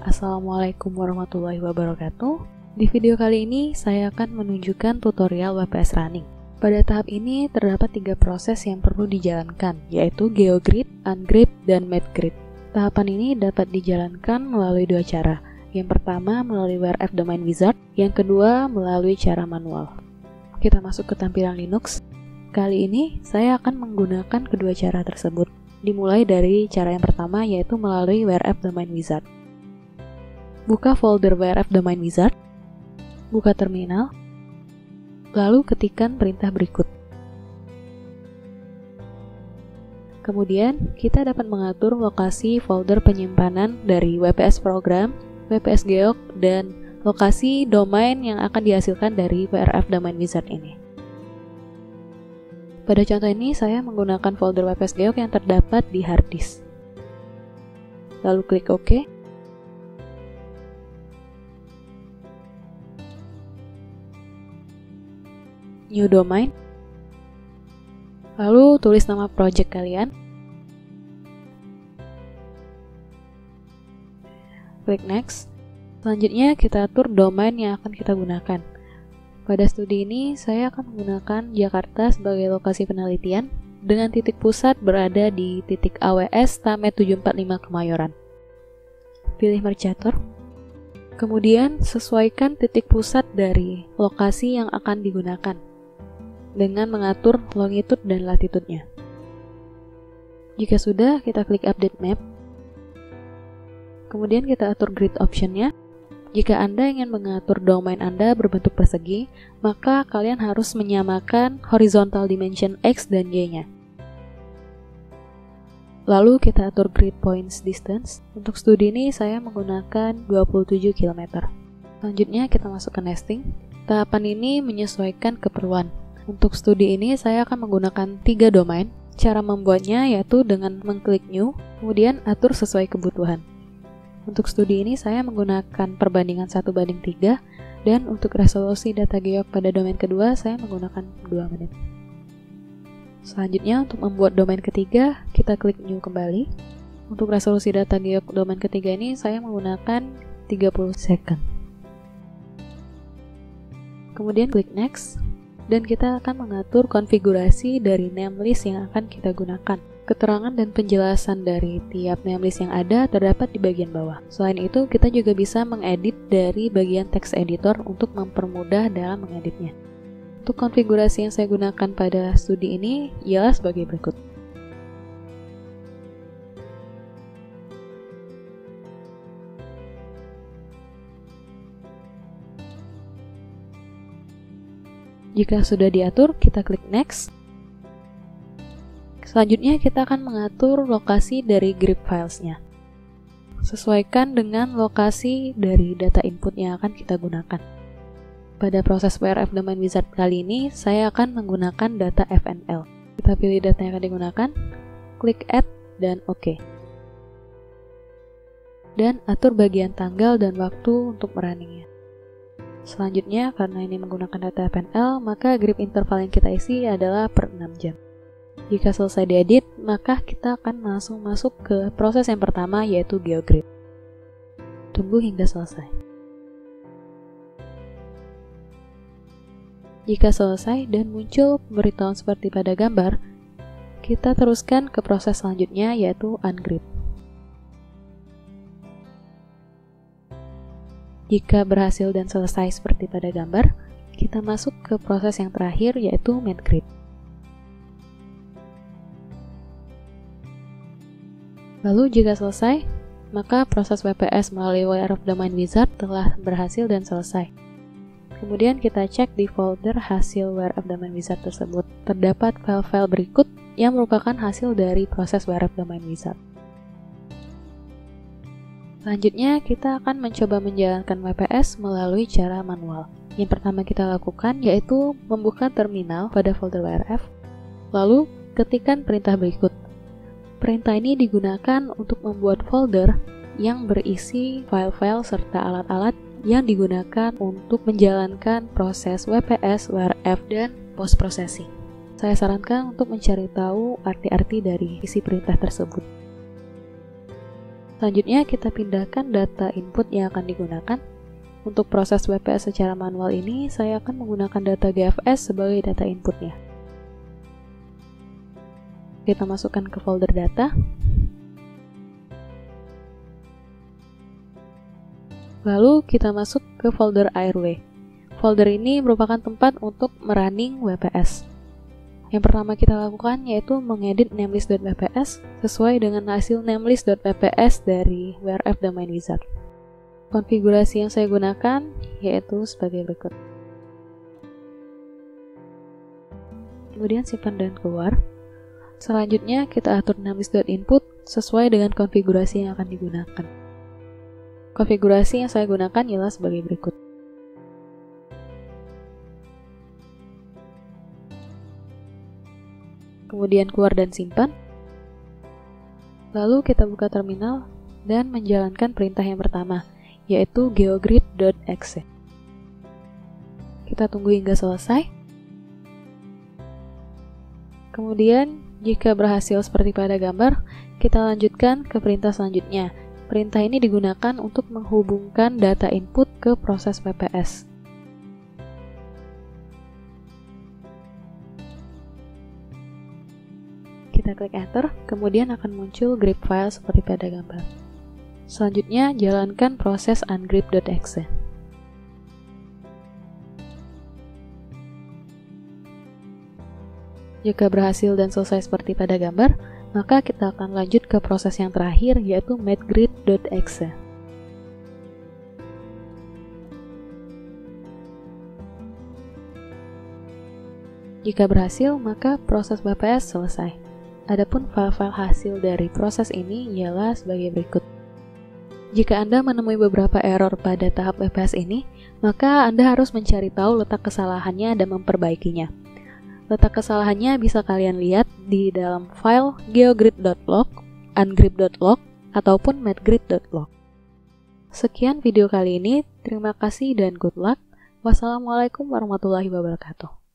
Assalamualaikum warahmatullahi wabarakatuh. Di video kali ini, saya akan menunjukkan tutorial WPS Running. Pada tahap ini, terdapat 3 proses yang perlu dijalankan, yaitu GeoGrid, Ungrid, dan MathGrid. Tahapan ini dapat dijalankan melalui 2 cara. Yang pertama, melalui WRF Domain Wizard. Yang kedua, melalui cara manual. Kita masuk ke tampilan Linux. Kali ini, saya akan menggunakan kedua cara tersebut. Dimulai dari cara yang pertama, yaitu melalui WRF Domain Wizard. Buka folder WRF Domain Wizard, buka terminal, lalu ketikkan perintah berikut. Kemudian, kita dapat mengatur lokasi folder penyimpanan dari WPS Program, WPS Geog, dan lokasi domain yang akan dihasilkan dari WRF Domain Wizard ini. Pada contoh ini, saya menggunakan folder WPS Geog yang terdapat di hard disk. Lalu klik OK. New domain, lalu tulis nama project kalian, klik next. Selanjutnya kita atur domain yang akan kita gunakan. Pada studi ini saya akan menggunakan Jakarta sebagai lokasi penelitian dengan titik pusat berada di titik AWS Tamet 745 Kemayoran. Pilih Mercator. Kemudian sesuaikan titik pusat dari lokasi yang akan digunakan dengan mengatur longitude dan latitude-nya. Jika sudah, kita klik Update Map. Kemudian kita atur grid option-nya. Jika Anda ingin mengatur domain Anda berbentuk persegi, maka kalian harus menyamakan horizontal dimension X dan Y-nya. Lalu kita atur grid points distance. Untuk studi ini saya menggunakan 27 km. Selanjutnya kita masuk ke nesting. Tahapan ini menyesuaikan keperluan. Untuk studi ini saya akan menggunakan 3 domain. Cara membuatnya yaitu dengan mengklik New, kemudian atur sesuai kebutuhan. Untuk studi ini saya menggunakan perbandingan 1:3, dan untuk resolusi data geog pada domain kedua saya menggunakan 2 menit. Selanjutnya untuk membuat domain ketiga, kita klik New kembali. Untuk resolusi data geog domain ketiga ini saya menggunakan 30 second. Kemudian klik Next. Dan kita akan mengatur konfigurasi dari namelist yang akan kita gunakan. Keterangan dan penjelasan dari tiap namelist yang ada terdapat di bagian bawah. Selain itu, kita juga bisa mengedit dari bagian text editor untuk mempermudah dalam mengeditnya. Untuk konfigurasi yang saya gunakan pada studi ini ialah sebagai berikut. Jika sudah diatur, kita klik Next. Selanjutnya kita akan mengatur lokasi dari grip filesnya. Sesuaikan dengan lokasi dari data input yang akan kita gunakan. Pada proses WRF Domain Wizard kali ini, saya akan menggunakan data FNL. Kita pilih data yang akan digunakan, klik Add, dan OK. Dan atur bagian tanggal dan waktu untuk merunningnya. Selanjutnya, karena ini menggunakan data FNL, maka grip interval yang kita isi adalah per 6 jam. Jika selesai diedit, maka kita akan langsung masuk ke proses yang pertama, yaitu GeoGrid. Tunggu hingga selesai. Jika selesai dan muncul pemberitahuan seperti pada gambar, kita teruskan ke proses selanjutnya, yaitu Ungrid. Jika berhasil dan selesai seperti pada gambar, kita masuk ke proses yang terakhir, yaitu MathGrid. Lalu jika selesai, maka proses WPS melalui WRF Domain Wizard telah berhasil dan selesai. Kemudian kita cek di folder hasil WRF Domain Wizard tersebut. Terdapat file-file berikut yang merupakan hasil dari proses WRF Domain Wizard. Selanjutnya, kita akan mencoba menjalankan WPS melalui cara manual. Yang pertama kita lakukan yaitu membuka terminal pada folder WRF, lalu ketikkan perintah berikut. Perintah ini digunakan untuk membuat folder yang berisi file-file serta alat-alat yang digunakan untuk menjalankan proses WPS, WRF, dan post-processing. Saya sarankan untuk mencari tahu arti-arti dari isi perintah tersebut. Selanjutnya kita pindahkan data input yang akan digunakan. Untuk proses WPS secara manual ini, saya akan menggunakan data GFS sebagai data inputnya. Kita masukkan ke folder data. Lalu kita masuk ke folder ARW. Folder ini merupakan tempat untuk merunning WPS. Yang pertama kita lakukan yaitu mengedit namelist.wps sesuai dengan hasil namelist.wps dari WRF Domain Wizard. Konfigurasi yang saya gunakan yaitu sebagai berikut. Kemudian simpan dan keluar. Selanjutnya kita atur namelist.input sesuai dengan konfigurasi yang akan digunakan. Konfigurasi yang saya gunakan ialah sebagai berikut. Kemudian keluar dan simpan. Lalu kita buka terminal dan menjalankan perintah yang pertama, yaitu geogrid.exe. Kita tunggu hingga selesai. Kemudian, jika berhasil seperti pada gambar, kita lanjutkan ke perintah selanjutnya. Perintah ini digunakan untuk menghubungkan data input ke proses WPS. Kita klik enter, kemudian akan muncul grep file seperti pada gambar. Selanjutnya, jalankan proses ungrep.exe. Jika berhasil dan selesai seperti pada gambar, maka kita akan lanjut ke proses yang terakhir, yaitu mategrid.exe. Jika berhasil, maka proses WPS selesai. Adapun file-file hasil dari proses ini ialah sebagai berikut. Jika Anda menemui beberapa error pada tahap WPS ini, maka Anda harus mencari tahu letak kesalahannya dan memperbaikinya. Letak kesalahannya bisa kalian lihat di dalam file geogrid.log, ungrep.log, ataupun mategrid.log. Sekian video kali ini, terima kasih dan good luck. Wassalamualaikum warahmatullahi wabarakatuh.